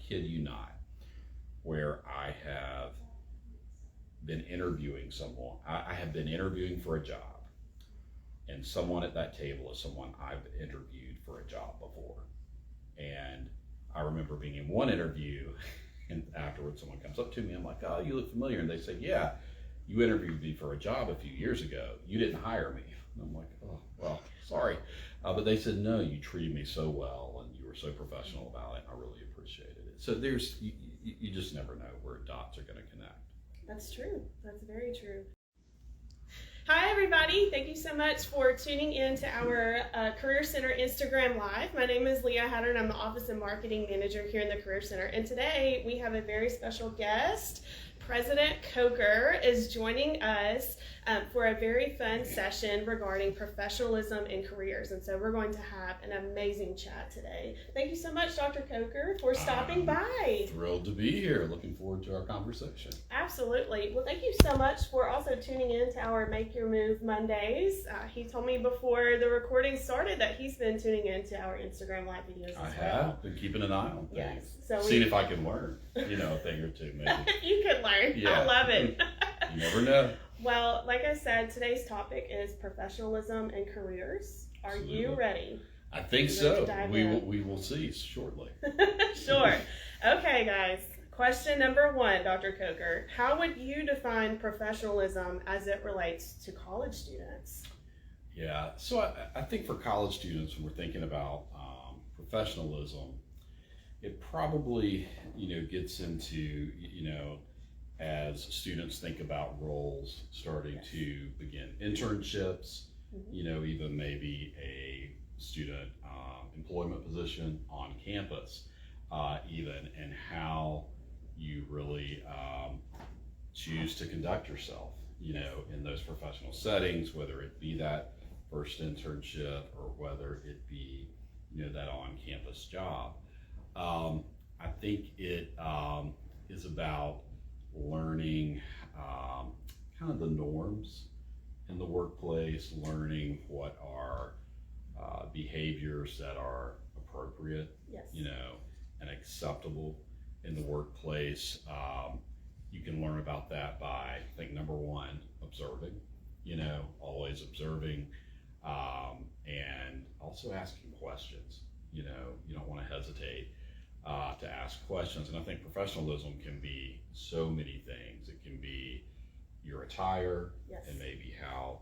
kid you not, where I have been interviewing someone. I have been interviewing for a job, and someone at that table is someone I've interviewed for a job before. And I remember being in one interview, and afterwards someone comes up to me, I'm like, oh, you look familiar. And they say, yeah, you interviewed me for a job a few years ago. You didn't hire me. And I'm like, oh, well, sorry. But they said, no, you treated me so well, and you were so professional about it. And I really appreciated it. So you just never know where dots are going to connect. That's true. That's very true. Hi, everybody. Thank you so much for tuning in to our Career Center Instagram Live. My name is Leah and I'm the Office and Marketing Manager here in the Career Center. And today we have a very special guest. President Coker is joining us for a very fun session regarding professionalism in careers. And so we're going to have an amazing chat today. Thank you so much, Dr. Coker, for stopping by. Thrilled to be here. Looking forward to our conversation. Absolutely. Well, thank you so much for also tuning in to our Make Your Move Mondays. He told me before the recording started that he's been tuning in to our Instagram Live videos as well. I have been keeping an eye on things. Yes. So seeing if I can learn, a thing or two maybe. You could learn. Yeah. I love it. You never know. Well, like I said, today's topic is professionalism and careers. Are Absolutely. You ready? I think so. We will see shortly. Sure. Okay, guys. Question number 1, Dr. Coker. How would you define professionalism as it relates to college students? Yeah. So I think for college students, when we're thinking about professionalism, it probably, gets into, as students think about roles, starting to begin internships, even maybe a student employment position on campus, even, and how you really choose to conduct yourself, in those professional settings, whether it be that first internship or whether it be, that on-campus job. I think it is about learning kind of the norms in the workplace, learning what are behaviors that are appropriate, yes. And acceptable in the workplace. You can learn about that by, I think, number 1, observing, always observing, and also asking questions. You don't want to hesitate to ask questions. And I think professionalism can be so many things. It can be your attire, yes. and maybe how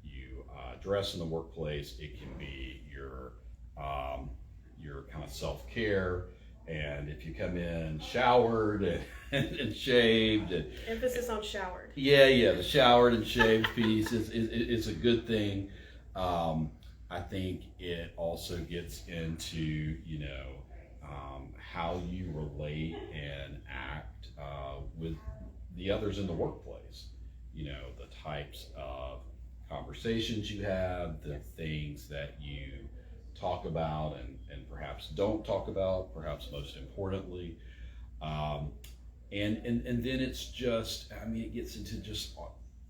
you dress in the workplace. It can be your kind of self-care. And if you come in showered and shaved. Emphasis on showered. Yeah, the showered and shaved piece is a good thing. I think it also gets into, how you relate and act with the others in the workplace. The types of conversations you have, the things that you talk about and perhaps don't talk about, perhaps most importantly. And then it's just, it gets into just,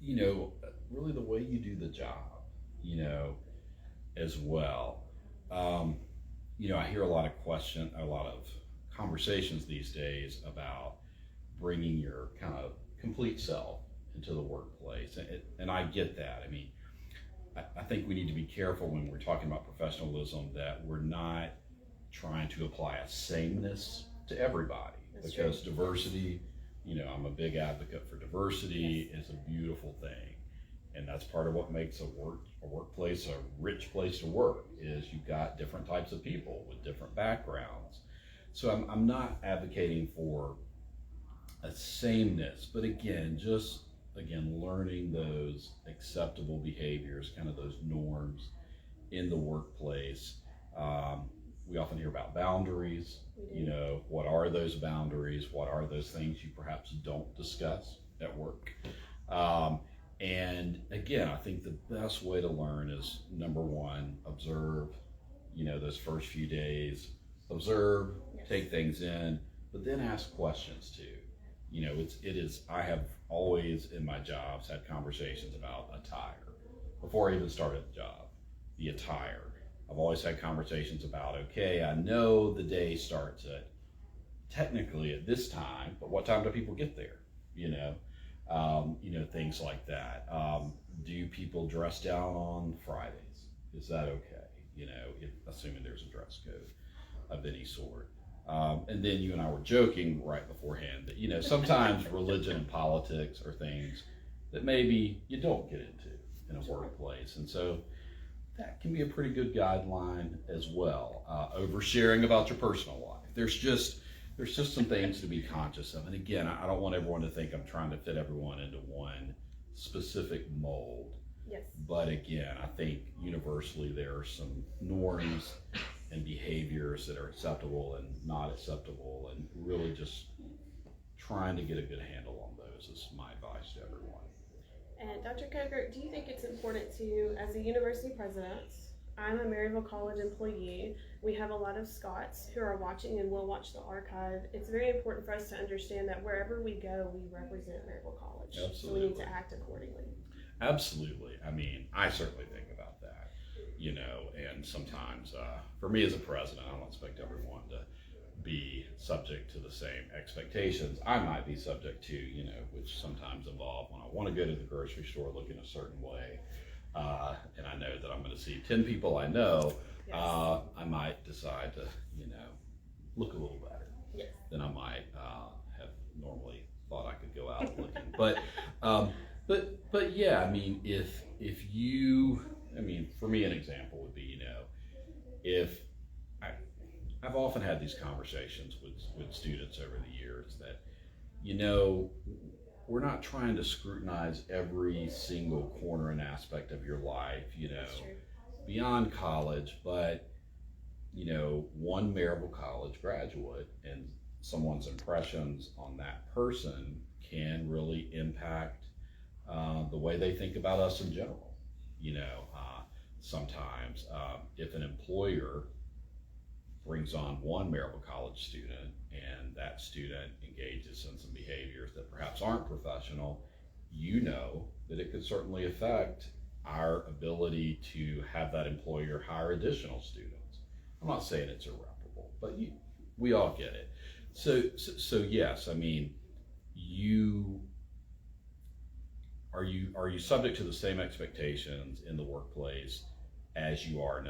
really the way you do the job, as well. I hear a lot of conversations these days about bringing your kind of complete self into the workplace. And I get that. I think we need to be careful when we're talking about professionalism that we're not trying to apply a sameness to everybody. That's because true. Diversity, I'm a big advocate for diversity. Yes. Is a beautiful thing. And that's part of what makes a workplace a rich place to work, is you've got different types of people with different backgrounds. So I'm not advocating for a sameness, but again, learning those acceptable behaviors, kind of those norms in the workplace. We often hear about boundaries. What are those boundaries? What are those things you perhaps don't discuss at work? And again, I think the best way to learn is, number 1, observe, those first few days, observe, yes. Take things in, but then ask questions too. I have always in my jobs had conversations about attire before I even started the job, the attire. I've always had conversations about, okay, I know the day starts at technically at this time, but what time do people get there? Things like that. Do people dress down on Fridays? Is that okay? Assuming there's a dress code of any sort. And then you and I were joking right beforehand that, sometimes religion and politics are things that maybe you don't get into in a workplace. And so that can be a pretty good guideline as well. Oversharing about your personal life. There's just some things to be conscious of. And again, I don't want everyone to think I'm trying to fit everyone into one specific mold. Yes. But again, I think universally there are some norms and behaviors that are acceptable and not acceptable, and really just trying to get a good handle on those is my advice to everyone. And Dr. Coker, do you think it's important to, as a university president, I'm a Maryville College employee, we have a lot of Scots who are watching and will watch the archive. It's very important for us to understand that wherever we go, we represent Maryville College. Absolutely. So we need to act accordingly. Absolutely. I mean, I certainly think about that, and sometimes for me as a president, I don't expect everyone to be subject to the same expectations I might be subject to, which sometimes involve when I want to go to the grocery store looking a certain way, and I know that I'm going to see 10 people I know, Yes. I might decide to, look a little better Yes. than I might have normally thought I could go out looking. But yeah, I mean, if you, for me, an example would be, if I've often had these conversations with students over the years that, we're not trying to scrutinize every single corner and aspect of your life, beyond college, but, one Maryville College graduate and someone's impressions on that person can really impact the way they think about us in general. Sometimes if an employer brings on one Maryville College student and that student engages in some behaviors that perhaps aren't professional, that it could certainly affect our ability to have that employer hire additional students. I'm not saying it's irreparable, but we all get it. So yes, are you subject to the same expectations in the workplace as you are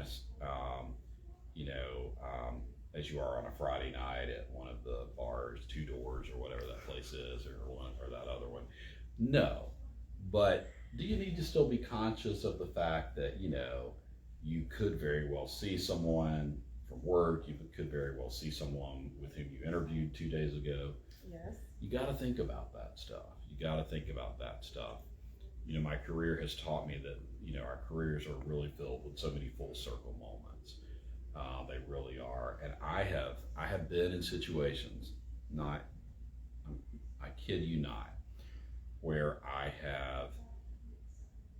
as you are on a Friday night at one of the bars, Two Doors, or whatever that place is, or that other one? No, but do you need to still be conscious of the fact that you could very well see someone from work, you could very well see someone with whom you interviewed 2 days ago? Yes. You got to think about that stuff. My career has taught me that our careers are really filled with so many full circle moments. They really are, and I have been in situations, I kid you not, where I have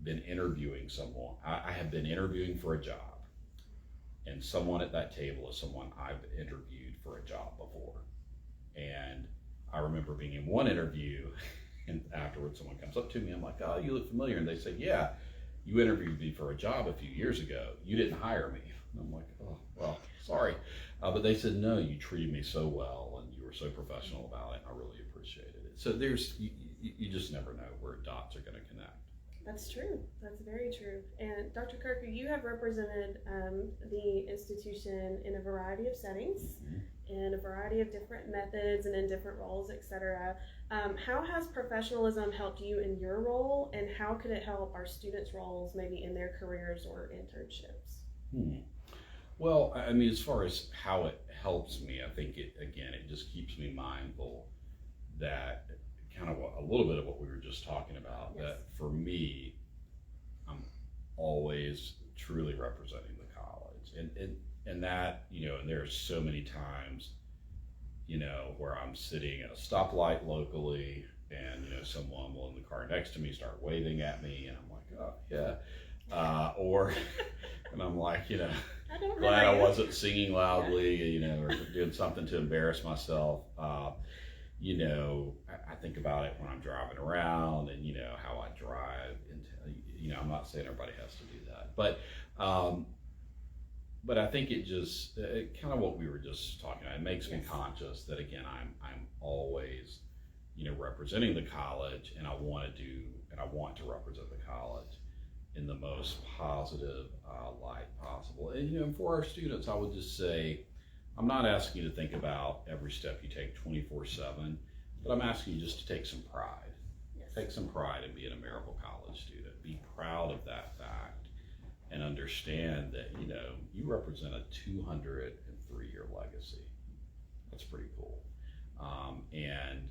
been interviewing someone. I have been interviewing for a job, and someone at that table is someone I've interviewed for a job before. And I remember being in one interview, and afterwards someone comes up to me, I'm like, oh, you look familiar. And they said, yeah, you interviewed me for a job a few years ago. You didn't hire me. And I'm like, oh, well, sorry. But they said, no, you treated me so well, and you were so professional about it. I really appreciated it. So you just never know where dots are going to connect. That's true. That's very true. And Dr. Coker, you have represented the institution in a variety of settings, in a variety of different methods and in different roles, etc. How has professionalism helped you in your role, and how could it help our students' roles maybe in their careers or internships? Well, as far as how it helps me, I think it just keeps me mindful that kind of a little bit of what we were just talking about, yes. That for me, I'm always truly representing the college, and that, and there's so many times, where I'm sitting at a stoplight locally, and someone will in the car next to me start waving at me, and I'm like, oh yeah, or and I'm like, glad I wasn't singing loudly, or doing something to embarrass myself. I think about it when I'm driving around, and how I drive. And I'm not saying everybody has to do that, but but I think it just kind of what we were just talking about. It makes me Yes. conscious that again, I'm always, representing the college, and I want to represent the college in the most positive light possible. And for our students, I would just say, I'm not asking you to think about every step you take 24/7, but I'm asking you just to take some pride. Yes. Take some pride in being a Maryville College student. Be proud of that fact, and understand that you represent a 203-year legacy. That's pretty cool. And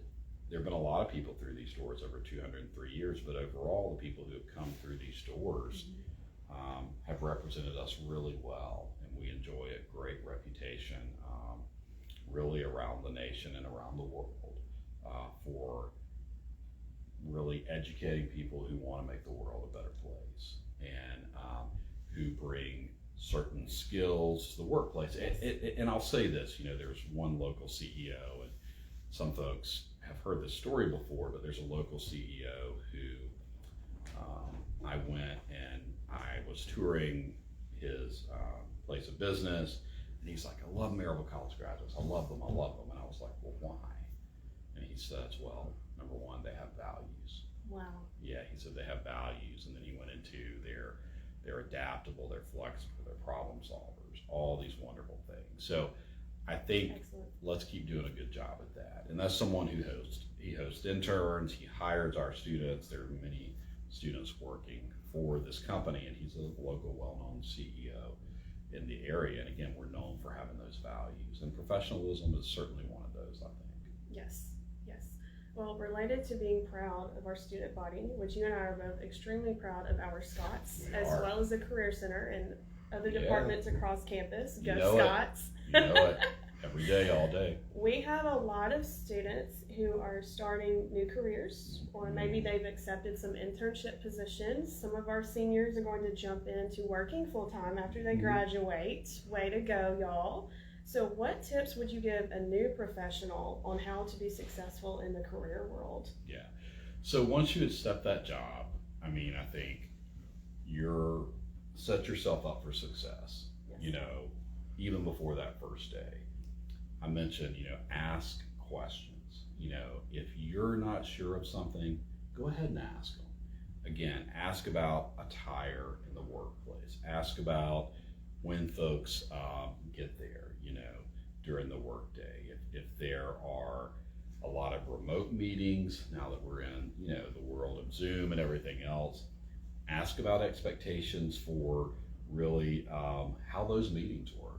there have been a lot of people through these doors over 203 years, but overall, the people who have come through these doors have represented us really well, and we enjoy a great reputation, really around the nation and around the world, for really educating people who want to make the world a better place, and who bring certain skills to the workplace. And I'll say this, there's one local CEO, and some folks have heard this story before, but there's a local CEO who I went and I was touring his place of business, and he's like, I love Maryville College graduates. I love them. And I was like, well, why? And he says, well, number one, they have values. Wow. Yeah, he said they have values, and then he went into they're adaptable, they're flexible, they're problem solvers, all these wonderful things. So I think Excellent. Let's keep doing a good job at that. And that's someone who hosts interns, he hires our students. There are many students working for this company, and he's a local well-known CEO in the area. And again, we're known for having those values, and professionalism is certainly one of those, I think. Yes. Well, related to being proud of our student body, which you and I are both extremely proud of our Scots, We as are. well as the Career Center and other Yeah. departments across campus. Go You know it. Scots! You know it. Every day, all day. We have a lot of students who are starting new careers, or maybe they've accepted some internship positions. Some of our seniors are going to jump into working full-time after they graduate. Way to go, y'all. So what tips would you give a new professional on how to be successful in the career world? Yeah. So once you accept that job, I think you're set yourself up for success, Yes. Even before that first day. I mentioned, ask questions. If you're not sure of something, go ahead and ask them. Again, ask about attire in the workplace. Ask about when folks get there, during the workday. If there are a lot of remote meetings, now that we're in, the world of Zoom and everything else, ask about expectations for really how those meetings work.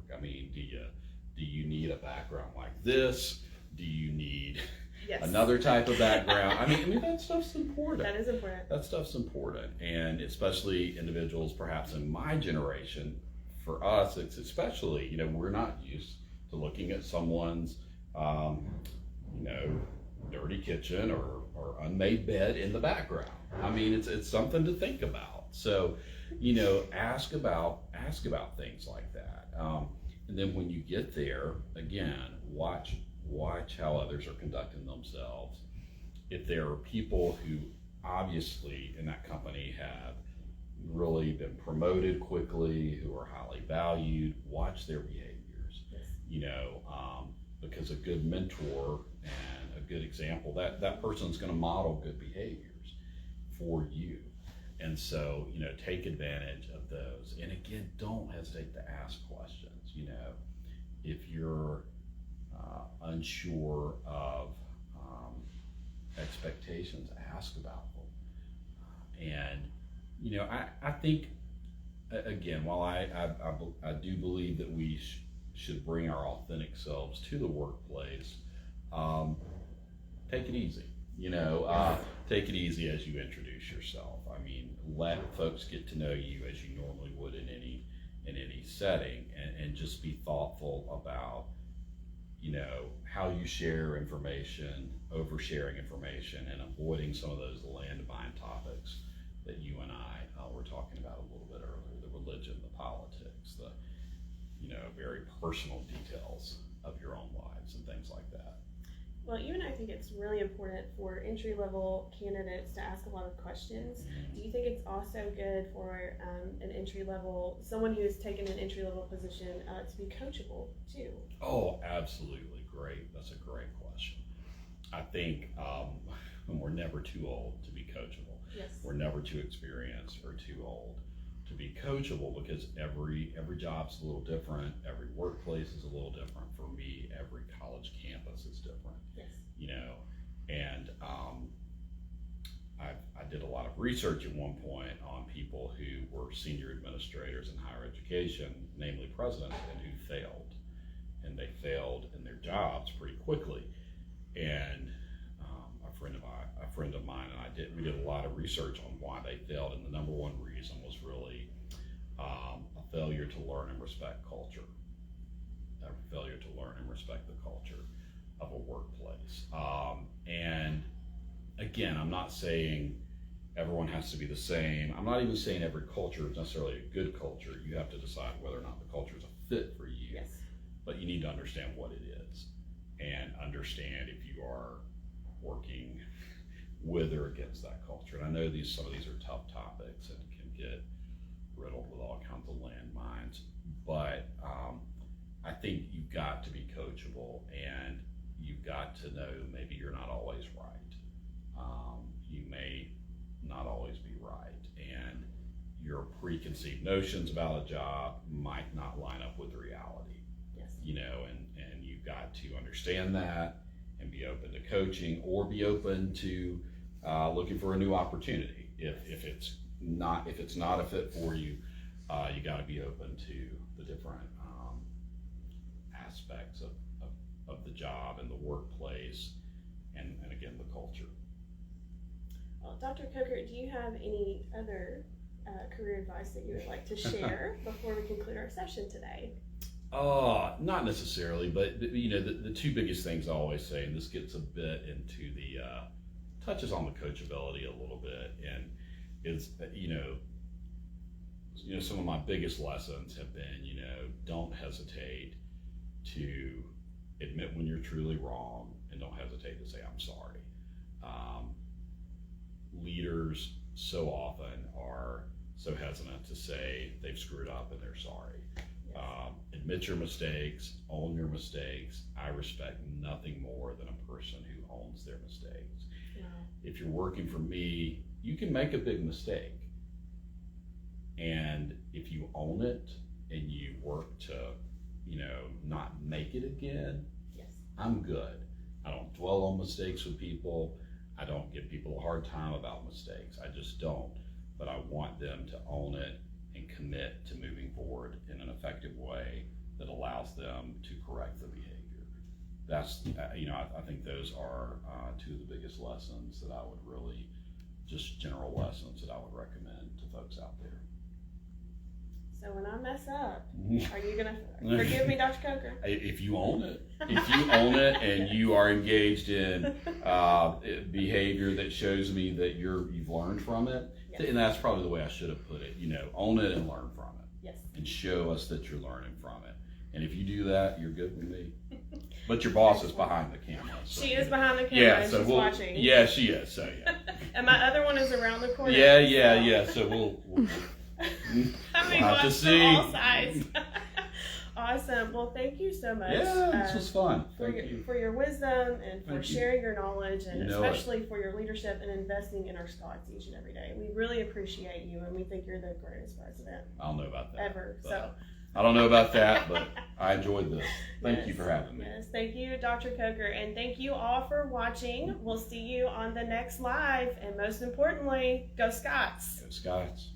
Do you need a background like this? Do you need Yes. another type of background? That stuff's important. That is important. That stuff's important, and especially individuals perhaps in my generation. For us, it's especially, we're not used to looking at someone's, dirty kitchen or unmade bed in the background. It's something to think about. So, ask about things like that. And then when you get there, again, watch how others are conducting themselves. If there are people who obviously in that company have really been promoted quickly, who are highly valued, watch their behaviors. Because a good mentor and a good example, that person's going to model good behaviors for you. And so, take advantage of those. And again, don't hesitate to ask questions. If you're unsure of expectations, ask about them. And I think, again, while I do believe that we should bring our authentic selves to the workplace, take it easy. Take it easy as you introduce yourself. Let folks get to know you as you normally would in any setting, and just be thoughtful about how you share information, oversharing information, and avoiding some of those landmine topics that you and I were talking about a little bit earlier: the religion, the politics, the very personal details of your own lives and things like that. Well, even I think it's really important for entry-level candidates to ask a lot of questions. Do you think it's also good for an entry-level, someone who has taken an entry-level position to be coachable too? Oh, absolutely. Great. That's a great question. I think we're never too old to be coachable. Yes. We're never too experienced or too old to be coachable, because every job's a little different. Every workplace is a little different. For me, every college campus is different. Yes. You know, and I did a lot of research at one point on people who were senior administrators in higher education, namely presidents, and who failed. And they failed in their jobs pretty quickly. And a friend of mine and we did a lot of research on why they failed, and the number one reason was really a failure to learn and respect culture. A failure to learn and respect the culture of a workplace. And again, I'm not saying everyone has to be the same. I'm not even saying every culture is necessarily a good culture. You have to decide whether or not the culture is a fit for you. Yes. But you need to understand what it is, and understand if you are working with or against that culture. And I know some of these are tough topics and can get riddled with all kinds of landmines, but I think you've got to be coachable, and you've got to know maybe you're not always right. You may not always be right, and your preconceived notions about a job might not line up with reality. Yes. You know, and you've got to understand that and be open to coaching, or be open to looking for a new opportunity. If it's not a fit for you, you got to be open to the different aspects of the job and the workplace, and again, the culture. Well, Dr. Coker, do you have any other career advice that you would like to share before we conclude our session today? Not necessarily, but you know, the two biggest things I always say, and this gets a bit into the touches on the coachability a little bit, and is you know, some of my biggest lessons have been, you know, don't hesitate to admit when you're truly wrong, and don't hesitate to say I'm sorry. Leaders so often are so hesitant to say they've screwed up and they're sorry. Admit your mistakes, own your mistakes. I respect nothing more than a person who owns their mistakes. Wow. If you're working for me, you can make a big mistake. And if you own it and you work to, you know, not make it again, yes, I'm good. I don't dwell on mistakes with people. I don't give people a hard time about mistakes. I just don't. But I want them to own it and commit to moving forward in an effective way that allows them to correct the behavior. That's, you know, I think those are two of the biggest lessons that I would really, just general lessons that I would recommend to folks out there. So when I mess up, are you going to forgive me, Dr. Coker? If you own it. If you own it and you are engaged in behavior that shows me that you've learned from it, yes. And that's probably the way I should have put it. You know, own it and learn from it. Yes. And show us that you're learning from it. And if you do that, you're good with me. But your boss is behind the camera. So. She is behind the camera, yeah, and so she's watching. Yeah, she is. So yeah. And my other one is around the corner. Yeah. So we'll have to see. All sides. Awesome. Well, thank you so much. Yeah, this was fun. For your wisdom and for sharing your knowledge, and especially for your leadership and investing in our Scots each and every day. We really appreciate you, and we think you're the greatest president. I don't know about that. Ever. So. I don't know about that, but I enjoyed this. Thank you for having me. Yes, thank you, Dr. Coker, and thank you all for watching. We'll see you on the next live, and most importantly, go Scots. Go Scots.